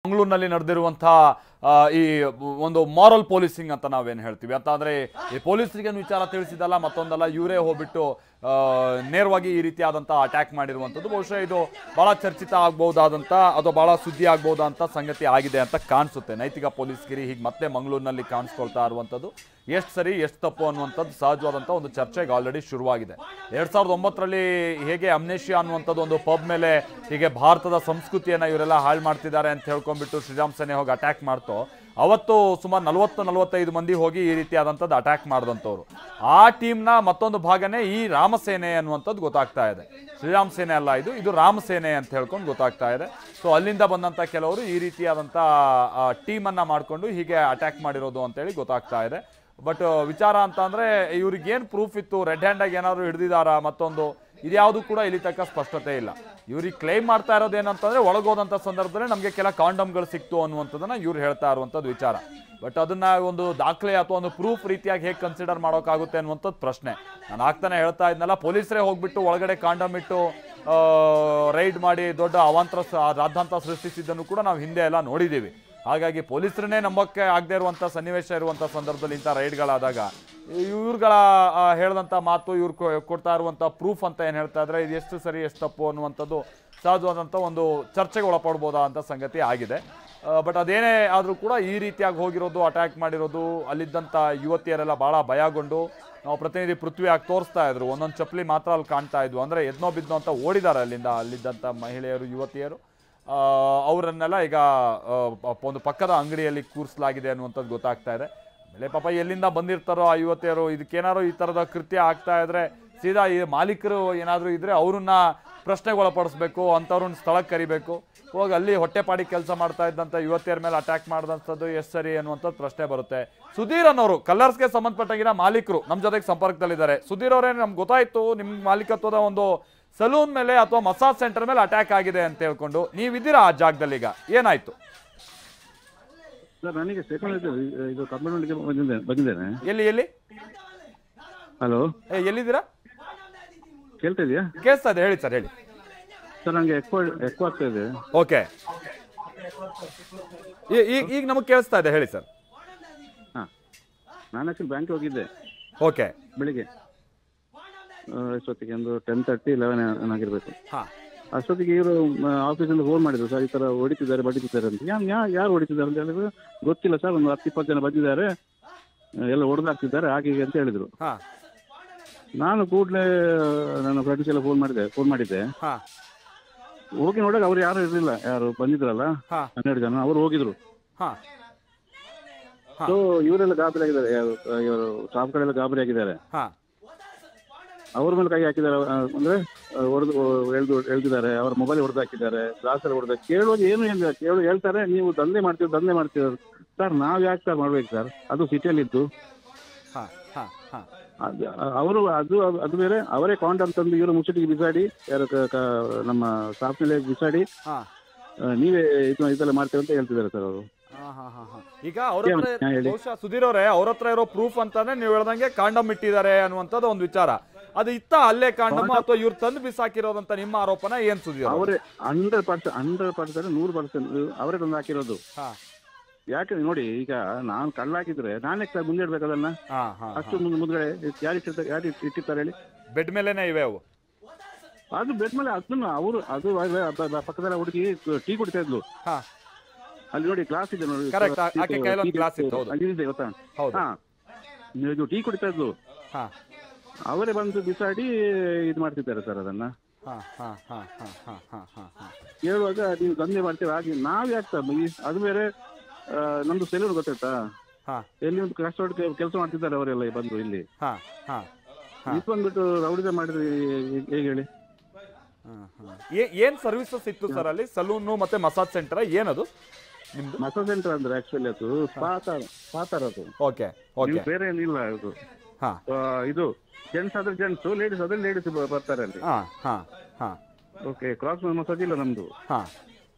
ಮಂಗಳೂರಿನಲ್ಲಿ ನಡೆದಿರುವಂತಹ ಈ ಒಂದು ಮಾರಲ್ ಪೊಲೀಸಿಂಗ್ ಅಂತ ನಾವೇನು ಹೇಳ್ತೀವಿ ಅಂತ ಅಂದ್ರೆ ಈ ಪೊಲೀಸರಿಗೆ ವಿಚಾರ ತಿಳಿಸಿದಲ್ಲ ಮತ್ತೊಂದಲ್ಲ ಇವರೇ ಹೋಗ್ಬಿಟ್ಟು ನೇರವಾಗಿ ಈ ರೀತಿಯಾದಂತಹ ಅಟ್ಯಾಕ್ ಮಾಡಿರುವಂಥದ್ದು ಬಹುಶಃ ಇದು ಬಹಳ ಚರ್ಚಿತ ಆಗಬಹುದಾದಂತ ಅಥವಾ ಬಹಳ ಸುದ್ದಿ ಆಗಬಹುದಾದಂತ ಸಂಗತಿ ಆಗಿದೆ ಅಂತ ಕಾಣಿಸುತ್ತೆ. ನೈತಿಕ ಪೊಲೀಸ್ಗಿರಿ ಹೀಗೆ ಮತ್ತೆ ಮಂಗಳೂರಿನಲ್ಲಿ ಕಾಣಿಸ್ಕೊಳ್ತಾ ಇರುವಂಥದ್ದು ಎಷ್ಟು ಸರಿ ಎಷ್ಟು ತಪ್ಪು ಅನ್ನುವಂಥದ್ದು ಸಹಜವಾದಂಥ ಒಂದು ಚರ್ಚೆಗೆ ಆಲ್ರೆಡಿ ಶುರುವಾಗಿದೆ. 2009ರಲ್ಲಿ ಹೇಗೆ ಅಮ್ನೇಷಿಯಾ ಅನ್ನುವಂಥದ್ದು ಒಂದು ಪಬ್ ಮೇಲೆ ಹೀಗೆ ಭಾರತದ ಸಂಸ್ಕೃತಿಯನ್ನು ಇವರೆಲ್ಲ ಹಾಳು ಮಾಡ್ತಿದ್ದಾರೆ ಅಂತ ಹೇಳ್ಕೊಂಡ್ಬಿಟ್ಟು ಶ್ರೀರಾಮ್ ಸೇನೆ ಹೋಗಿ ಅಟ್ಯಾಕ್ ಮಾಡ್ತೋ ಅವತ್ತು ಸುಮಾರು 40-45 ಮಂದಿ ಹೋಗಿ ಈ ರೀತಿಯಾದಂಥದ್ದು ಅಟ್ಯಾಕ್ ಮಾಡಿದಂಥವ್ರು. ಆ ಟೀಮ್ನ ಮತ್ತೊಂದು ಭಾಗನೇ ಈ ರಾಮಸೇನೆ ಅನ್ನುವಂಥದ್ದು ಗೊತ್ತಾಗ್ತಾ ಇದೆ. ಶ್ರೀರಾಮ್ ಸೇನೆ ಅಲ್ಲ, ಇದು ರಾಮಸೇನೆ ಅಂತ ಹೇಳ್ಕೊಂಡು ಗೊತ್ತಾಗ್ತಾ ಇದೆ. ಸೊ ಅಲ್ಲಿಂದ ಬಂದಂಥ ಕೆಲವರು ಈ ರೀತಿಯಾದಂಥ ಟೀಮನ್ನು ಮಾಡಿಕೊಂಡು ಹೀಗೆ ಅಟ್ಯಾಕ್ ಮಾಡಿರೋದು ಅಂತೇಳಿ ಗೊತ್ತಾಗ್ತಾ ಇದೆ. ಬಟ್ ವಿಚಾರ ಅಂತ ಅಂದರೆ ಇವ್ರಿಗೇನು ಪ್ರೂಫ್ ಇತ್ತು, ರೆಡ್ ಹ್ಯಾಂಡಾಗಿ ಏನಾದರೂ ಹಿಡಿದಿದ್ದಾರಾ ಮತ್ತೊಂದು ಇದ್ಯಾವುದು ಕೂಡ ಇಲ್ಲಿ ತನಕ ಸ್ಪಷ್ಟತೆ ಇಲ್ಲ. ಇವ್ರಿಗೆ ಕ್ಲೈಮ್ ಮಾಡ್ತಾ ಇರೋದು ಏನಂತಂದರೆ ಒಳಗೋದಂಥ ಸಂದರ್ಭದಲ್ಲಿ ನಮಗೆ ಕೆಲ ಕಾಂಡಮ್ಗಳು ಸಿಕ್ತು ಅನ್ನುವಂಥದ್ದನ್ನು ಇವ್ರು ಹೇಳ್ತಾ ಇರುವಂಥದ್ದು ವಿಚಾರ. ಬಟ್ ಅದನ್ನು ಒಂದು ದಾಖಲೆ ಅಥವಾ ಒಂದು ಪ್ರೂಫ್ ರೀತಿಯಾಗಿ ಹೇಗೆ ಕನ್ಸಿಡರ್ ಮಾಡೋಕ್ಕಾಗುತ್ತೆ ಅನ್ನುವಂಥದ್ದು ಪ್ರಶ್ನೆ. ನಾನು ಆಗ್ತಾನೆ ಹೇಳ್ತಾ ಇದ್ನಲ್ಲ, ಪೊಲೀಸರೇ ಹೋಗ್ಬಿಟ್ಟು ಒಳಗಡೆ ಕಾಂಡಮ್ ಇಟ್ಟು ರೈಡ್ ಮಾಡಿ ದೊಡ್ಡ ಅವಾಂತರ ರಾದ್ಧಾಂತ ಸೃಷ್ಟಿಸಿದ್ದನ್ನು ಕೂಡ ನಾವು ಹಿಂದೆ ಎಲ್ಲ ನೋಡಿದ್ದೀವಿ. ಹಾಗಾಗಿ ಪೊಲೀಸರನ್ನೇ ನಂಬಕ್ಕೆ ಆಗದೆ ಇರುವಂಥ ಸನ್ನಿವೇಶ ಇರುವಂಥ ಸಂದರ್ಭದಲ್ಲಿ ಇಂಥ ರೈಡ್ಗಳಾದಾಗ ಇವ್ರುಗಳ ಹೇಳಿದಂಥ ಮಾತು ಇವ್ರು ಕೊಡ್ತಾ ಇರುವಂಥ ಪ್ರೂಫ್ ಅಂತ ಏನು ಹೇಳ್ತಾ ಇದ್ರೆ ಇದು ಎಷ್ಟು ಸರಿ ಎಷ್ಟು ತಪ್ಪು ಅನ್ನುವಂಥದ್ದು ಸಹಜವಾದಂಥ ಒಂದು ಚರ್ಚೆಗೆ ಒಳಪಡ್ಬೋದಾ ಅಂತ ಸಂಗತಿ ಆಗಿದೆ. ಬಟ್ ಅದೇನೇ ಆದರೂ ಕೂಡ ಈ ರೀತಿಯಾಗಿ ಹೋಗಿರೋದು, ಅಟ್ಯಾಕ್ ಮಾಡಿರೋದು, ಅಲ್ಲಿದ್ದಂಥ ಯುವತಿಯರೆಲ್ಲ ಭಾಳ ಭಯಗೊಂಡು ನಾವು ಪ್ರತಿನಿಧಿ ಪೃಥ್ವಿಯಾಗಿ ತೋರಿಸ್ತಾ ಇದ್ರು, ಒಂದೊಂದು ಚಪ್ಪಲಿ ಮಾತ್ರ ಅಲ್ಲಿ ಕಾಣ್ತಾ ಇದ್ವು. ಅಂದರೆ ಎದ್ನೋ ಬಿದ್ನೋ ಅಂತ ಓಡಿದ್ದಾರೆ ಅಲ್ಲಿದ್ದಂಥ ಮಹಿಳೆಯರು, ಯುವತಿಯರು. ಅವರನ್ನೆಲ್ಲ ಈಗ ಒಂದು ಪಕ್ಕದ ಅಂಗಡಿಯಲ್ಲಿ ಕೂರಿಸಲಾಗಿದೆ ಅನ್ನುವಂಥದ್ದು ಗೊತ್ತಾಗ್ತಾ ಇದೆ. ಆಮೇಲೆ ಪಾಪ ಎಲ್ಲಿಂದ ಬಂದಿರ್ತಾರೋ ಆ ಯುವತಿಯರು ಇದಕ್ಕೇನಾದ್ರು ಈ ಥರದ ಕೃತ್ಯ ಆಗ್ತಾ ಇದ್ರೆ ಸೀದಾ ಈ ಮಾಲೀಕರು ಏನಾದರೂ ಇದ್ದರೆ ಅವ್ರನ್ನ ಪ್ರಶ್ನೆಗೆ ಒಳಪಡಿಸ್ಬೇಕು, ಅಂಥವ್ರನ್ನ ಸ್ಥಳಕ್ಕೆ ಕರಿಬೇಕು. ಹೋಗಿ ಅಲ್ಲಿ ಹೊಟ್ಟೆಪಾಡಿ ಕೆಲಸ ಮಾಡ್ತಾ ಇದ್ದಂಥ ಯುವತಿಯರ ಮೇಲೆ ಅಟ್ಯಾಕ್ ಮಾಡಿದಂಥದ್ದು ಎಷ್ಟು ಸರಿ ಅನ್ನುವಂಥದ್ದು ಪ್ರಶ್ನೆ ಬರುತ್ತೆ. ಸುಧೀರ್ ಅನ್ನೋರು ಕಲ್ಲರ್ಸ್ಗೆ ಸಂಬಂಧಪಟ್ಟಾಗಿನ ಮಾಲೀಕರು ನಮ್ಮ ಜೊತೆಗೆ ಸಂಪರ್ಕದಲ್ಲಿದ್ದಾರೆ. ಸುಧೀರ್ ಅವರೇ, ನಮ್ಗೆ ಗೊತ್ತಾಯಿತು ನಿಮ್ಮ ಮಾಲೀಕತ್ವದ ಒಂದು ಸಲೂನ್ ಮೇಲೆ ಅಥವಾ ಮಸಾಜ್ ಸೆಂಟರ್ ಮೇಲೆ ಅಟ್ಯಾಕ್ ಆಗಿದೆ ಅಂತ ಹೇಳ್ಕೊಂಡು ನೀವಿದ್ದೀರಾ ಆ ಜಾಗದಲ್ಲಿ, ಈಗ ಏನಾಯ್ತು? ಸರ್, ನನಗೆ ಇದು ಕಂಪ್ಲೇಂಟ್ಗೆ ಬಂದಿದ್ದೇನೆ. ಎಲ್ಲಿ? ಹಲೋ, ಎಲ್ಲಿದ್ದೀರಾ? ಕೇಳ್ತಾ ಇದೆಯಾ? ಕೇಳಿಸ್ತಾ ಇದೆ, ಹೇಳಿ ಸರ್, ಹೇಳಿ ಸರ್. ನನಗೆ ಎಕ್ಕೋ ಆಗ್ತಾ ಇದೆ. ಓಕೆ, ಈಗ ನಮಗೆ ಕೇಳಿಸ್ತಾ ಇದೆ, ಹೇಳಿ ಸರ್. ಹಾಂ, ನಾನು ಆ್ಯಕ್ಚುಲಿ ಬ್ಯಾಂಕ್ ಹೋಗಿದ್ದೆ. ಓಕೆ, ಬೆಳಿಗ್ಗೆ ಅಷ್ಟೊತ್ತಿಗೆ ಒಂದು 10:30-11 ಆಗಿರ್ಬೇಕು. ಹಾಂ, ಅಷ್ಟೊತ್ತಿಗೆ ಇವರು ಆಫೀಸಿಂದ ಫೋನ್ ಮಾಡಿದ್ರು, ಸರ್ ಈ ಥರ ಹೊಡಿತಿದ್ದಾರೆ ಅಂತ. ಯಾರು ಹೊಡಿತಿದ್ದಾರೆ ಅಂತ ಹೇಳಿದ್ರು. ಗೊತ್ತಿಲ್ಲ ಸರ್, ಒಂದು 10-20 ಜನ ಬಂದಿದ್ದಾರೆ, ಎಲ್ಲ ಹೊಡೆದಾಗ್ತಿದ್ದಾರೆ ಹಾಗೆ ಅಂತ ಹೇಳಿದ್ರು. ನಾನು ಕೂಡಲೇ ನನ್ನ ಫ್ರೆಂಡ್ಸ್ ಎಲ್ಲ ಫೋನ್ ಮಾಡಿದ್ದೆ. ಹೋಗಿ ನೋಡಾಗ ಅವ್ರು ಯಾರು ಇರಲಿಲ್ಲ, ಯಾರು ಬಂದಿದ್ರಲ್ಲ 12 ಜನ, ಅವರು ಹೋಗಿದ್ರು. ಸೊ ಇವರೆಲ್ಲ ಗಾಬರಿ ಆಗಿದ್ದಾರೆ, ಇವರು ಸ್ಟಾಫ್ಗಳೆಲ್ಲ ಗಾಬರಿ ಆಗಿದ್ದಾರೆ. ಅವ್ರ ಮೇಲೆ ಕೈ ಹಾಕಿದ್ದಾರೆ, ಅಂದ್ರೆ ಎಳ್ದಿದ್ದಾರೆ, ಅವ್ರ ಮೊಬೈಲ್ ಹೊಡೆದು ಹಾಕಿದ್ದಾರೆ, ಗ್ಲಾಸ್ ಎಲ್ಲ ಹೊಡೆದ. ಕೇಳುವಾಗ ಏನು ಹೇಳ್ತಾರೆ, ನೀವು ದಂಧೆ ಮಾಡ್ತೀವಿ. ಸರ್, ನಾವ್ ಯಾಕೆ ಸರ್ ಮಾಡ್ಬೇಕು ಸರ್? ಅದು ಸಿಟಿಯಲ್ಲಿದ್ದು ಅವರು ಅದು ಬೇರೆ. ಅವರೇ ಕಾಂಡಮ್ ತಂದು ಇವರು ಮುಚ್ಚಿಟ್ಟಿಗೆ ಬಿಸಾಡಿ, ಯಾರು ನಮ್ಮ ಸ್ಟಾಫ್ ಮೇಲೆ ಬಿಸಾಡಿ ನೀವೇ ಇದೆಲ್ಲ ಮಾಡ್ತೇವೆ ಅಂತ ಹೇಳ್ತಿದ್ದಾರೆ ಸರ್ ಅವರು. ಈಗ ಬಹುಶಃ ಸುಧೀರ್ ಅವರೇ, ಅವ್ರ ಹತ್ರ ಇರೋ ಪ್ರೂಫ್ ಅಂತಾನೆ ನೀವು ಹೇಳ್ದಂಗೆ ಕಾಂಡಮ್ ಇಟ್ಟಿದ್ದಾರೆ ಅನ್ನುವಂಥದ್ದು ಒಂದು ವಿಚಾರ. ಅದು ಇತ್ತ ಅಲ್ಲೇ ಕಾಂಡಮ್ ಅಥವಾ ಇವ್ರು ತಂದು ಬಿಸಾಕಿರೋದಂತ ನಿಮ್ಮ ಆರೋಪನ ಏನ್ ಸುಧೀರ್? ಅವರೇ 100% 100% ಅವರೇ ತಂದು ಹಾಕಿರೋದು. ಯಾಕೆ ನೋಡಿ, ಈಗ ನಾನು ಕಳ್ಳ ಹಾಕಿದ್ರೆ ನಾನೇ ಮುಂದೆ ಇಡ್ಬೇಕು ಅದನ್ನ. ಅಷ್ಟು ಮುಂದ್ಗಡೆ ಯಾರು ಇಟ್ಟಿರ್ತಾರೆ ಹೇಳಿ? ಬೆಡ್ ಮೇಲೆನೆ ಇವೆ ಅವು. ಅದು ಬೆಡ್ ಮೇಲೆ ಅದನ್ನ ಅದು ಪಕ್ಕದ ಹುಡುಗಿ ಟೀ ಕುಡಿತಾ ಇದ್ಲು. ಅಲ್ಲಿ ನೋಡಿ ಗ್ಲಾಸ್ ಇದೆ ನೋಡಿ, ಗೊತ್ತಾ? ಇದು ಟೀ ಕುಡಿತಾ ಇದ್ಲು. ಅವರೇ ಬಂದು ಬಿಸಾಡಿ ಇದು ಮಾಡ್ತಿದ್ದಾರೆ ಸರ್ ಅದನ್ನ. ಹೇಳುವಾಗ ನೀವು ದಂಧೆ ಮಾಡ್ತೀವಿ ಹಾಗೆ ನಾವ್ ಯಾಕೆ? ಅದು ಬೇರೆ ನಮ್ದು ಸೆಲ್ಯೂರ್ ಗೊತ್ತಾಯ್ತಾ? ಎಲ್ಲಿ ಒಂದು ಕಷ್ಟಪಟ್ಟು ಕೆಲಸ ಮಾಡ್ತಿದ್ದಾರೆ ಅವರೆಲ್ಲ ಬಂದು ಇಲ್ಲಿ. ಬಂದ್ಬಿಟ್ಟು ರೌಡಿದ ಮಾಡಿದ್ರೆ ಹೇಗೆ ಹೇಳಿ? ಏನ್ ಸರ್ವಿಸಸ್ ಇತ್ತು ಸರ್ ಅಲ್ಲಿ? ಸಲೂನು ಮತ್ತೆ ಮಸಾಜ್ ಸೆಂಟರ್ ಏನದು ನಿಮ್ದು? ಮಸಾಜ್ ಸೆಂಟರ್ ಅಂದ್ರೆ ಆಕ್ಚುಲಿ ಅದು ಸ್ಪಾತಾರ ಅದು. ಓಕೆ, ಬೇರೆ ಏನಿಲ್ಲ ಅದು. ಇದು ಜೆಂಟ್ಸ್ ಆದ್ರೆ ಜೆಂಟ್ಸ್, ಲೇಡೀಸ್ ಆದ್ರೆ ಲೇಡೀಸ್ ಬರ್ತಾರೆ ಅಲ್ಲಿ. ಓಕೆ, ಕ್ರಾಸ್ ಮಸಾಜ್ ಇಲ್ಲ ನಮ್ದು.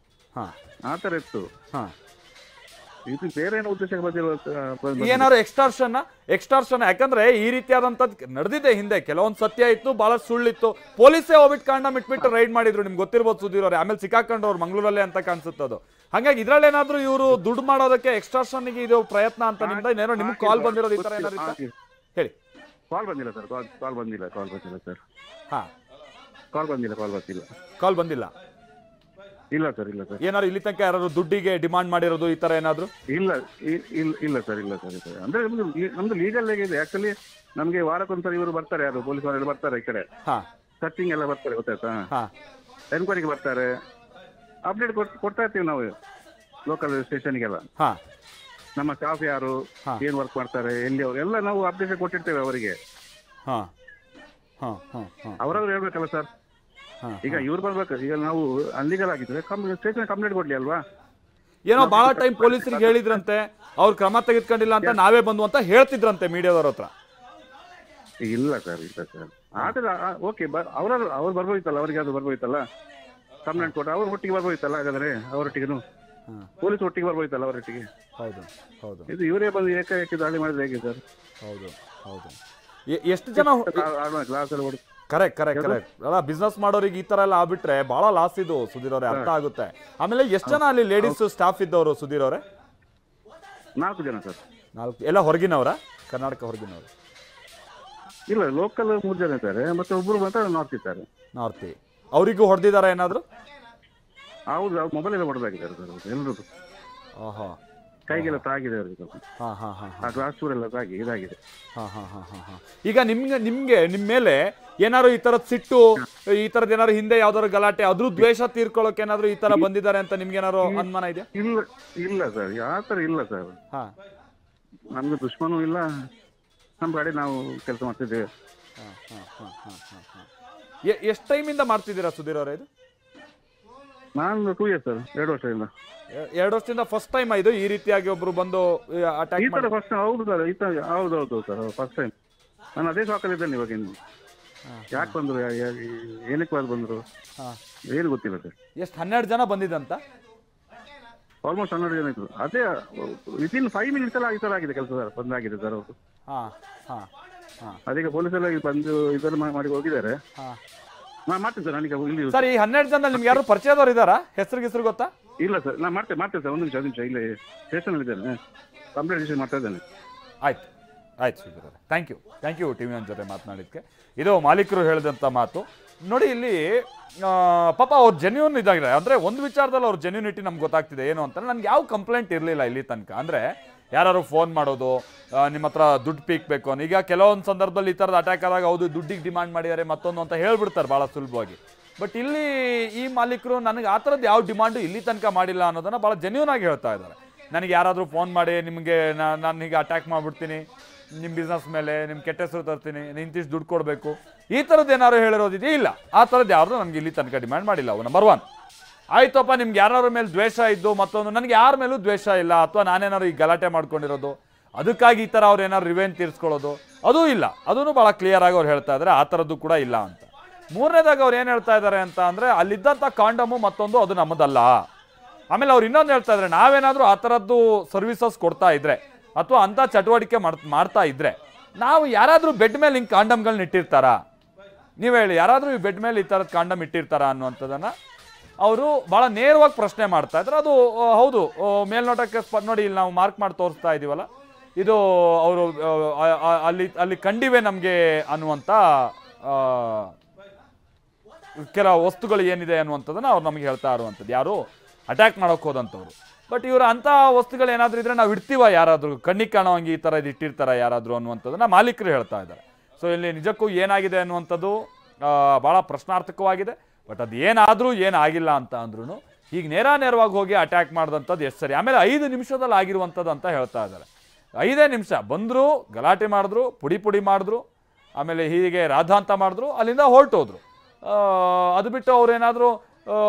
ಆ ತರ ಇತ್ತು. ಇದು ಬೇರೆ ಏನೋ ಉದ್ದೇಶಕ್ಕೆ ಬಂದಿರೋ ಏನಾದ್ರು ಎಕ್ಸ್ಟಾರ್ಷನ್ ಯಾಕಂದ್ರೆ ಈ ರೀತಿಯಾದಂಥದ್ದು ನಡೆದಿದೆ ಹಿಂದೆ. ಕೆಲವೊಂದು ಸತ್ಯ ಇತ್ತು, ಬಹಳಷ್ಟು ಸುಳ್ಳಿತ್ತು. ಪೊಲೀಸೇ ಹೋಗ್ಬಿಟ್ಟು ಕಾಂಡಮ್ ಇಟ್ಬಿಟ್ಟು ರೈಡ್ ಮಾಡಿದ್ರು, ನಿಮ್ಗೆ ಗೊತ್ತಿರ್ಬೋದು ಸುಧೀರ್ ಅವ್ರೆ. ಆಮೇಲೆ ಸಿಕ್ಕಾಕೊಂಡವ್ರು ಮಂಗಳೂರಲ್ಲೇ ಅಂತ ಕಾಣಿಸುತ್ತದು. ಹಾಗಾಗಿ ಇದ್ರಲ್ಲೇನಾದ್ರೂ ಇವರು ದುಡ್ಡು ಮಾಡೋದಕ್ಕೆ ಎಕ್ಸ್ಟ್ರಾಕ್ಷನ್ಗೆ ಇದು ಪ್ರಯತ್ನ ಅಂತ ನಿಮ್ದು ನಿಮ್ಗೆ ಕಾಲ್ ಬಂದಿರೋದು ಈ ತರ ಏನಾದ್ರು ಹೇಳಿ. ಕಾಲ್ ಬಂದಿಲ್ಲ ಸರ್, ಕಾಲ್ ಬಂದಿಲ್ಲ ಸರ್. ಹಾ, ಕಾಲ್ ಬಂದಿಲ್ಲ. ಇಲ್ಲ ಸರ್. ಏನಾದ್ರು ಇಲ್ಲಿ ತನಕ ಯಾರು ದುಡ್ಡಿಗೆ ಡಿಮಾಂಡ್ ಮಾಡಿರೋದು ಈ ತರ ಏನಾದ್ರು? ಇಲ್ಲ ಸರ್. ಅಂದ್ರೆ ನಮ್ದು ಲೀಗಲ್ ಇದೆ ಆಕ್ಚುಲಿ. ನಮ್ಗೆ ವಾರಕ್ಕೊಂದ್ಸರಿ ಇವರು ಬರ್ತಾರೆ, ಯಾರು ಪೊಲೀಸ್ ಅವರೆಲ್ಲ ಬರ್ತಾರೆ ಈ ಕಡೆ, ಸರ್ಚಿಂಗ್ ಎಲ್ಲ ಬರ್ತಾರೆ, ಗೊತ್ತಾಯ್ತಾ, ಎನ್ಕ್ವೈರಿಗೆ ಬರ್ತಾರೆ, ಅಪ್ಡೇಟ್ ಕೊಡ್ತಾ ಇರ್ತೀವಿ ನಾವು ಲೋಕಲ್ ಸ್ಟೇಷನ್ಗೆಲ್ಲ. ನಮ್ಮ ಸ್ಟಾಫ್ ಯಾರು, ಏನ್ ವರ್ಕ್ ಮಾಡ್ತಾರೆ, ಎಲ್ಲಿ ಎಲ್ಲ ನಾವು ಅಪ್ಡೇಟ್ ಕೊಟ್ಟಿರ್ತೇವೆ ಅವರಿಗೆ. ಅವರವ್ರು ಹೇಳ್ಬೇಕಲ್ಲ ಸರ್. ಈಗ ಇವ್ರು ಬರ್ಬೇಕು. ಈಗ ನಾವು ಅನ್ಲೀಗಲ್ ಆಗಿದ್ರೆ ಸ್ಟೇಷನ್ ಕಂಪ್ಲೇಂಟ್ ಕೊಡ್ಲಿ ಅಲ್ವಾ? ಏನೋ ಬಹಳ ಟೈಮ್ ಪೊಲೀಸರಿಗೆ ಹೇಳಿದ್ರಂತೆ, ಅವ್ರು ಕ್ರಮ ತೆಗೆದುಕೊಂಡಿಲ್ಲ ಅಂತ ನಾವೇ ಬಂದು ಅಂತ ಹೇಳ್ತಿದ್ರಂತೆ ಮೀಡಿಯಾದವ್ರ ಹತ್ರ. ಇಲ್ಲ ಸರ್. ಆದ್ರೆ ಓಕೆ, ಅವ್ರು ಬರ್ಬೋದಿತ್ತಲ್ಲ, ಅವರಿಗೆ ಅದು ಬರ್ಬೋದಿತ್ತಲ್ಲ ಕಂಪ್ಲೇಂಟ್ ಕೊಟ್ಟು, ಅವ್ರ ಒಟ್ಟಿಗೆ ಬರ್ಬೋದಿತ್ತಲ್ಲ. ಹಾಗಾದ್ರೆ ಅವರೊಟ್ಟಿಗೆ ಪೊಲೀಸ್ ಒಟ್ಟಿಗೆ ಬರ್ಬೋದಿತ್ತಲ್ಲ ಅವರೊಟ್ಟಿಗೆ. ಹೌದು. ಇದು ಇವರೇ ಬಂದು ಏಕಾಏಕಿ ದಾಳಿ ಮಾಡಿದ್ರೆ ಹೇಗೆ ಸರ್? ಹೌದು. ಎಷ್ಟು ಜನ ಗ್ಲಾಸ್ ಎಲ್ಲ ಕರೆಕ್ಟ್ ಅಲ್ಲ, ಬಿಸ್ನೆಸ್ ಮಾಡೋರಿಗೆ ಈ ತರ ಎಲ್ಲ ಆಗ್ಬಿಟ್ರೆ ಬಹಳ ಲಾಸ್ ಇದು ಸುಧೀರ್ ಅವರೇ, ಅರ್ಥ ಆಗುತ್ತೆ. ಆಮೇಲೆ ಎಷ್ಟು ಜನ ಅಲ್ಲಿ ಲೇಡೀಸ್ ಸ್ಟಾಫ್ ಇದ್ದವರು ಸುಧೀರ್ ಅವರೇ? 4 ಜನ ಸರ್. 4 ಎಲ್ಲ ಹೊರಗಿನವರ? ಕರ್ನಾಟಕ ಹೊರಗಿನವರು? ಇಲ್ಲ, ಲೋಕಲ್ 3 ಜನ ಇದ್ದಾರೆ, ಮತ್ತೆ ಒಬ್ರು ಮಾತ್ರ ನಾರ್ತ್ ಇದ್ದಾರೆ. ನಾರ್ತಿ ಅವರಿಗೂ ಹೊಡೆದಿದ್ದಾರೆ ಏನಾದ್ರು? ಹೌದು, ಮೊಬೈಲ್ ಎಲ್ಲ ಹೊಡೆದಾಗಿದ್ದಾರೆ ಸರ್ ಎಲ್ಲರೂ. ಕೈಗೆಲ್ಲ ತಾಗಿದೆ ಅವರಿಗೆ. ಗ್ಲಾಸ್ ಚೂರೆಲ್ಲ ತಾಗಿ ಇದಾಗಿದೆ. ಈಗ ನಿಮ್ಗೆ ನಿಮ್ಮ ಮೇಲೆ ಏನಾದ್ರು ಈ ತರದ್ ಸಿಟ್ಟು, ಈ ತರದ್ ಏನಾದ್ರು ಹಿಂದೆ ಯಾವ್ದಾದ್ರು ಗಲಾಟೆ, ಅದ್ರ ದ್ವೇಷ ತೀರ್ಕೊಳ್ಳೋಕೆ ಏನಾದ್ರು ಈ ತರ ಬಂದಿದ್ದಾರೆ ಅಂತ ನಿಮ್ಗೆ ಏನಾದ್ರು ಅನುಮಾನ ಇದೆ? ಇಲ್ಲ ಸರ್, ಯಾವ ತರ ಇಲ್ಲ ಸರ್. ನಮ್ಗೆ ದುಶ್ಮನೂ ಇಲ್ಲ, ನಮ್ಮ ಕಡೆ ನಾವು ಕೆಲಸ ಮಾಡ್ತಿದ್ದೇವೆ. ಎಷ್ಟು ಟೈಮಿಂದ ಮಾಡ್ತಿದ್ದೀರಾ ಸುಧೀರ್ ಅವರೇ ಇದು? ನಾನು 2 years ಸರ್, 2 ವರ್ಷದಿಂದ. 2 ವರ್ಷದಿಂದ ಫಸ್ಟ್ ಟೈಮ್ ಇದು ಈ ರೀತಿಯಾಗಿ ಒಬ್ರು ಬಂದು ಅಟ್ಯಾಕ್ ಮಾಡಿ? ಹೌದು ಸರ್, ಹೌದು ಸರ್, ಫಸ್ಟ್ ಟೈಮ್. ನಾನು ಅದೇ ಶಾಕಲ್ಲಿ ಇದ್ದೇನೆ ಇವಾಗ. ಇನ್ನು ಯಾಕೆ ಬಂದ್ರು, ಏನಕ್ಕೆ ಬಂದ್ರು ಏನು ಗೊತ್ತಿಲ್ಲ ಸರ್. ಎಷ್ಟು 12 ಜನ ಬಂದಿದಂತ? ಆಲ್ಮೋಸ್ಟ್ 12 ಜನ ಇದ್ರು. ಅದೇ ವಿತಿನ್ 5 minutes ಎಲ್ಲ ಈ ಥರ ಆಗಿದೆ ಕೆಲಸ ಸರ್, ಬಂದಾಗಿದೆ ಸರ್ ಅವರು. ಅದೀಗ ಪೊಲೀಸ್ ಎಲ್ಲ ಬಂದು ಇದನ್ನು ಮಾಡಿ ಹೋಗಿದ್ದಾರೆ. ಮಾಡ್ತೀನಿ ಸರ್ ನನಗೆ ಇಲ್ಲಿ. ಸರ್, ಈ 12 ಜನ ನಿಮ್ಗೆ ಯಾರು ಪರಿಚಯದವ್ರು ಇದ್ದಾರಾ? ಹೆಸರು ಗೊತ್ತಾ? ಇಲ್ಲ ಸರ್, ನಾನು ಮಾಡ್ತೇನೆ ಸರ್. ಒಂದು ನಿಮಿಷ ಇಲ್ಲಿ ಸ್ಟೇಷನಲ್ಲಿ ಇದ್ದೇನೆ, ಕಂಪ್ಲೇಂಟ್ ರಿಜಿಸ್ಟರ್ ಮಾಡ್ತಾ ಇದ್ದೇನೆ. ಆಯ್ತು ಸುಧೀರ್ ಅವರೇ, ಥ್ಯಾಂಕ್ ಯು ಟಿವಿ ಒನ್ ಜೊತೆ ಮಾತನಾಡಿದ್ಕೆ. ಇದು ಮಾಲೀಕರು ಹೇಳಿದಂಥ ಮಾತು ನೋಡಿ. ಇಲ್ಲಿ ಪಾಪ ಅವ್ರು ಜೆನ್ಯೂನ್ ಇದಾಗಿದೆ. ಅಂದರೆ ಒಂದು ವಿಚಾರದಲ್ಲಿ ಅವ್ರ ಜೆನ್ಯೂನಿಟಿ ನಮ್ಗೆ ಗೊತ್ತಾಗ್ತಿದೆ. ಏನು ಅಂತ, ನನಗೆ ಯಾವ ಕಂಪ್ಲೇಂಟ್ ಇರಲಿಲ್ಲ ಇಲ್ಲಿ ತನಕ. ಅಂದರೆ ಯಾರು ಫೋನ್ ಮಾಡೋದು, ನಿಮ್ಮ ಹತ್ರ ದುಡ್ಡು ಪೀಕ್ಬೇಕು ಅನ್ನೋ. ಈಗ ಕೆಲವೊಂದು ಸಂದರ್ಭದಲ್ಲಿ ಈ ಥರದ ಅಟ್ಯಾಕ್ ಆದಾಗ ಹೌದು ದುಡ್ಡಿಗೆ ಡಿಮಾಂಡ್ ಮಾಡಿದ್ದಾರೆ ಮತ್ತೊಂದು ಅಂತ ಹೇಳ್ಬಿಡ್ತಾರೆ ಭಾಳ ಸುಲಭವಾಗಿ. ಬಟ್ ಇಲ್ಲಿ ಈ ಮಾಲೀಕರು ನನಗೆ ಆ ಥರದ್ದು ಯಾವ ಡಿಮಾಂಡು ಇಲ್ಲಿ ತನಕ ಮಾಡಿಲ್ಲ ಅನ್ನೋದನ್ನು ಭಾಳ ಜೆನ್ಯೂನ್ ಆಗಿ ಹೇಳ್ತಾ ಇದ್ದಾರೆ. ನನಗೆ ಯಾರಾದರೂ ಫೋನ್ ಮಾಡಿ ನಿಮಗೆ ನಾನು ಹೀಗೆ ಅಟ್ಯಾಕ್ ಮಾಡಿಬಿಡ್ತೀನಿ, ನಿಮ್ಮ ಬಿಸ್ನೆಸ್ ಮೇಲೆ ನಿಮ್ಮ ಕೆಟ್ಟ ಹೆಸರು ತರ್ತೀನಿ, ಇಂತಿಷ್ಟು ದುಡ್ಡು ಕೊಡಬೇಕು, ಈ ಥರದ್ದು ಏನಾದ್ರು ಹೇಳಿರೋದಿದೆಯೇ? ಇಲ್ಲ, ಆ ಥರದ್ದು ಯಾರು ನನಗೆ ಇಲ್ಲಿ ತನಕ ಡಿಮ್ಯಾಂಡ್ ಮಾಡಿಲ್ಲ. ಅವು ನಂಬರ್ 1. ಆಯ್ತಪ್ಪ, ನಿಮ್ಗೆ ಯಾರ ಮೇಲೆ ದ್ವೇಷ ಇದ್ದು ಮತ್ತೊಂದು, ನನಗೆ ಯಾರ ಮೇಲೂ ದ್ವೇಷ ಇಲ್ಲ, ಅಥವಾ ನಾನೇನಾದ್ರು ಈ ಗಲಾಟೆ ಮಾಡ್ಕೊಂಡಿರೋದು ಅದಕ್ಕಾಗಿ ಈ ಥರ ಅವ್ರು ಏನಾದ್ರು ರಿವೆಂಜ್ ತೀರಿಸ್ಕೊಳ್ಳೋದು ಅದೂ ಇಲ್ಲ. ಅದೂ ಭಾಳ ಕ್ಲಿಯರ್ ಆಗಿ ಅವ್ರು ಹೇಳ್ತಾ ಇದ್ದಾರೆ, ಆ ಥರದ್ದು ಕೂಡ ಇಲ್ಲ ಅಂತ. 3ನೇದಾಗಿ ಅವ್ರು ಏನು ಹೇಳ್ತಾ ಇದ್ದಾರೆ ಅಂತ ಅಂದರೆ, ಅಲ್ಲಿದ್ದಂಥ ಕಾಂಡಮು ಮತ್ತೊಂದು ಅದು ನಮ್ಮದಲ್ಲ. ಆಮೇಲೆ ಅವ್ರು ಇನ್ನೊಂದು ಹೇಳ್ತಾ ಇದ್ದಾರೆ, ನಾವೇನಾದರೂ ಆ ಥರದ್ದು ಸರ್ವಿಸಸ್ ಕೊಡ್ತಾ ಇದ್ರೆ ಅಥವಾ ಅಂಥ ಚಟುವಟಿಕೆ ಮಾಡ್ತಾ ಇದ್ರೆ ನಾವು ಯಾರಾದರೂ ಬೆಡ್ ಮೇಲೆ ಹಿಂಗೆ ಕಾಂಡಮ್ಗಳನ್ನ ಇಟ್ಟಿರ್ತಾರಾ? ನೀವು ಹೇಳಿ, ಯಾರಾದರೂ ಈ ಬೆಡ್ ಮೇಲೆ ಈ ಥರದ ಕಾಂಡಮ್ ಇಟ್ಟಿರ್ತಾರಾ ಅನ್ನುವಂಥದ್ದನ್ನು ಅವರು ಭಾಳ ನೇರವಾಗಿ ಪ್ರಶ್ನೆ ಮಾಡ್ತಾ ಇದ್ದಾರೆ. ಅದು ಹೌದು, ಮೇಲ್ನೋಟಕ್ಕೆ ನೋಡಿ, ಇಲ್ಲಿ ನಾವು ಮಾರ್ಕ್ ಮಾಡಿ ತೋರಿಸ್ತಾ ಇದ್ದೀವಲ್ಲ, ಇದು ಅವರು ಅಲ್ಲಿ ಕಂಡಿವೆ ನಮಗೆ ಅನ್ನುವಂಥ ಕೆಲ ವಸ್ತುಗಳು ಏನಿದೆ ಅನ್ನುವಂಥದ್ದನ್ನು ಅವ್ರು ನಮಗೆ ಹೇಳ್ತಾ ಇರುವಂಥದ್ದು, ಯಾರು ಅಟ್ಯಾಕ್ ಮಾಡೋಕೆ ಹೋದಂಥವ್ರು. ಬಟ್ ಇವರು ಅಂಥ ವಸ್ತುಗಳು ಏನಾದರೂ ಇದ್ದರೆ ನಾವು ಇಡ್ತೀವ, ಯಾರಾದರೂ ಕಣ್ಣಿಗೆ ಕಾಣೋ ಹಂಗೆ ಈ ಥರ ಇದು ಇಟ್ಟಿರ್ತಾರ ಯಾರಾದರೂ ಅನ್ನುವಂಥದ್ದನ್ನು ಮಾಲೀಕರು ಹೇಳ್ತಾ ಇದ್ದಾರೆ. ಸೊ ಇಲ್ಲಿ ನಿಜಕ್ಕೂ ಏನಾಗಿದೆ ಅನ್ನುವಂಥದ್ದು ಭಾಳ ಪ್ರಶ್ನಾರ್ಥಕವಾಗಿದೆ. ಬಟ್ ಅದು ಏನಾದರೂ ಏನಾಗಿಲ್ಲ ಅಂತ ಅಂದ್ರೂ ಈಗ ನೇರವಾಗಿ ಹೋಗಿ ಅಟ್ಯಾಕ್ ಮಾಡಿದಂಥದ್ದು ಎಷ್ಟು ಸರಿ? ಆಮೇಲೆ 5 ನಿಮಿಷದಲ್ಲಿ ಆಗಿರುವಂಥದ್ದು ಅಂತ ಹೇಳ್ತಾ ಇದ್ದಾರೆ. 5 ನಿಮಿಷ ಬಂದರು, ಗಲಾಟೆ ಮಾಡಿದ್ರು, ಪುಡಿ ಮಾಡಿದ್ರು, ಆಮೇಲೆ ಹೀಗೆ ರಾಧಾಂತ ಮಾಡಿದ್ರು, ಅಲ್ಲಿಂದ ಹೊರಟೋದ್ರು. ಅದು ಬಿಟ್ಟು ಅವ್ರೇನಾದರೂ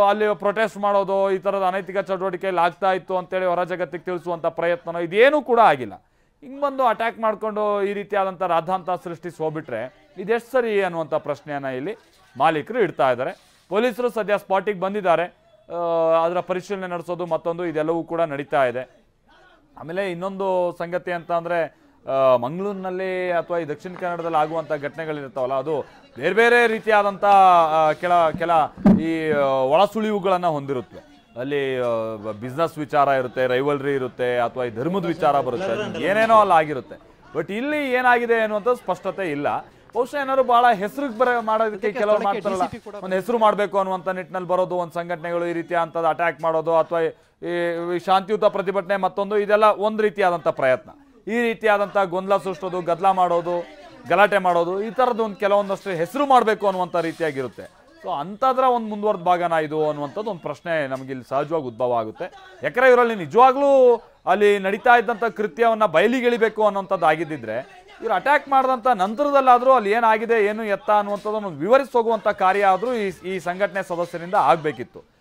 ಅಲ್ಲಿ ಪ್ರೊಟೆಸ್ಟ್ ಮಾಡೋದು, ಈ ಥರದ ಅನೈತಿಕ ಚಟುವಟಿಕೆಯಲ್ಲಿ ಆಗ್ತಾ ಇತ್ತು ಅಂತೇಳಿ ಹೊರ ಜಗತ್ತಿಗೆ ತಿಳಿಸುವಂಥ ಪ್ರಯತ್ನನೋ ಇದೇನೂ ಕೂಡ ಆಗಿಲ್ಲ. ಹಿಂಗೆ ಬಂದು ಅಟ್ಯಾಕ್ ಮಾಡಿಕೊಂಡು ಈ ರೀತಿಯಾದಂಥ ರಾಧಾಂತ ಸೃಷ್ಟಿಸಿ ಹೋಗ್ಬಿಟ್ರೆ ಇದೆಷ್ಟು ಸರಿ ಅನ್ನುವಂಥ ಪ್ರಶ್ನೆಯನ್ನು ಇಲ್ಲಿ ಮಾಲೀಕರು ಇಡ್ತಾ ಇದ್ದಾರೆ. ಪೊಲೀಸರು ಸದ್ಯ ಸ್ಪಾಟಿಗೆ ಬಂದಿದ್ದಾರೆ, ಅದರ ಪರಿಶೀಲನೆ ನಡೆಸೋದು ಮತ್ತೊಂದು ಇದೆಲ್ಲವೂ ಕೂಡ ನಡೀತಾ ಇದೆ. ಆಮೇಲೆ ಇನ್ನೊಂದು ಸಂಗತಿ ಅಂತ ಅಂದರೆ, ಮಂಗಳೂರಿನಲ್ಲಿ ಅಥವಾ ಈ ದಕ್ಷಿಣ ಕನ್ನಡದಲ್ಲಿ ಆಗುವಂಥ ಘಟನೆಗಳಿರ್ತಾವಲ್ಲ, ಅದು ಬೇರೆ ಬೇರೆ ರೀತಿಯಾದಂಥ ಕೆಲ ಈ ಒಳಸುಳಿವುಗಳನ್ನು ಹೊಂದಿರುತ್ತವೆ. ಅಲ್ಲಿ ಬಿಸ್ನೆಸ್ ವಿಚಾರ ಇರುತ್ತೆ, ರೈವಲ್ರಿ ಇರುತ್ತೆ, ಅಥವಾ ಈ ಧರ್ಮದ ವಿಚಾರ ಬರುತ್ತೆ, ಏನೇನೋ ಅಲ್ಲಿ ಆಗಿರುತ್ತೆ. ಬಟ್ ಇಲ್ಲಿ ಏನಾಗಿದೆ ಅನ್ನುವಂಥ ಸ್ಪಷ್ಟತೆ ಇಲ್ಲ. ಬಹುಶಃ ಏನಾದ್ರು ಬಹಳ ಹೆಸರು ಮಾಡೋದಕ್ಕೆ ಕೆಲವರು ಮಾಡ್ತಾರಲ್ಲ, ಒಂದು ಹೆಸರು ಮಾಡಬೇಕು ಅನ್ನುವಂಥ ನಿಟ್ಟಿನಲ್ಲಿ ಬರೋದು, ಒಂದು ಸಂಘಟನೆಗಳು ಈ ರೀತಿಯ ಅಂಥದ್ದು ಅಟ್ಯಾಕ್ ಮಾಡೋದು, ಅಥವಾ ಈ ಶಾಂತಿಯುತ ಪ್ರತಿಭಟನೆ ಮತ್ತೊಂದು, ಇದೆಲ್ಲ ಒಂದು ರೀತಿಯಾದಂಥ ಪ್ರಯತ್ನ. ಈ ರೀತಿಯಾದಂಥ ಗೊಂದಲ ಸೃಷ್ಟೋದು, ಗದ್ದಲ ಮಾಡೋದು, ಗಲಾಟೆ ಮಾಡೋದು, ಈ ಥರದ್ದು ಒಂದು ಕೆಲವೊಂದಷ್ಟು ಹೆಸರು ಮಾಡಬೇಕು ಅನ್ನುವಂಥ ರೀತಿಯಾಗಿರುತ್ತೆ. ಸೊ ಅಂಥದ್ರ ಒಂದು ಮುಂದುವರೆದ ಭಾಗನ ಇದು ಅನ್ನುವಂಥದ್ದು ಒಂದು ಪ್ರಶ್ನೆ ನಮಗೆ ಇಲ್ಲಿ ಸಹಜವಾಗಿ ಉದ್ಭವ ಆಗುತ್ತೆ. ಯಾಕಂದರೆ ಇವರಲ್ಲಿ ನಿಜವಾಗ್ಲೂ ಅಲ್ಲಿ ನಡೀತಾ ಇದ್ದಂಥ ಕೃತ್ಯವನ್ನು ಬಯಲಿಗೆಳಿಬೇಕು ಅನ್ನೋಂಥದ್ದು ಆಗಿದ್ದಿದ್ರೆ ಇವರು ಅಟ್ಯಾಕ್ ಮಾಡಿದಂಥ ನಂತರದಲ್ಲಾದರೂ ಅಲ್ಲಿ ಏನಾಗಿದೆ, ಏನು ಎತ್ತ ಅನ್ನುವಂಥದ್ದನ್ನು ವಿವರಿಸಿ ಹೋಗುವಂಥ ಕಾರ್ಯ ಆದರೂ ಈ ಸಂಘಟನೆ ಸದಸ್ಯರಿಂದ ಆಗಬೇಕಿತ್ತು.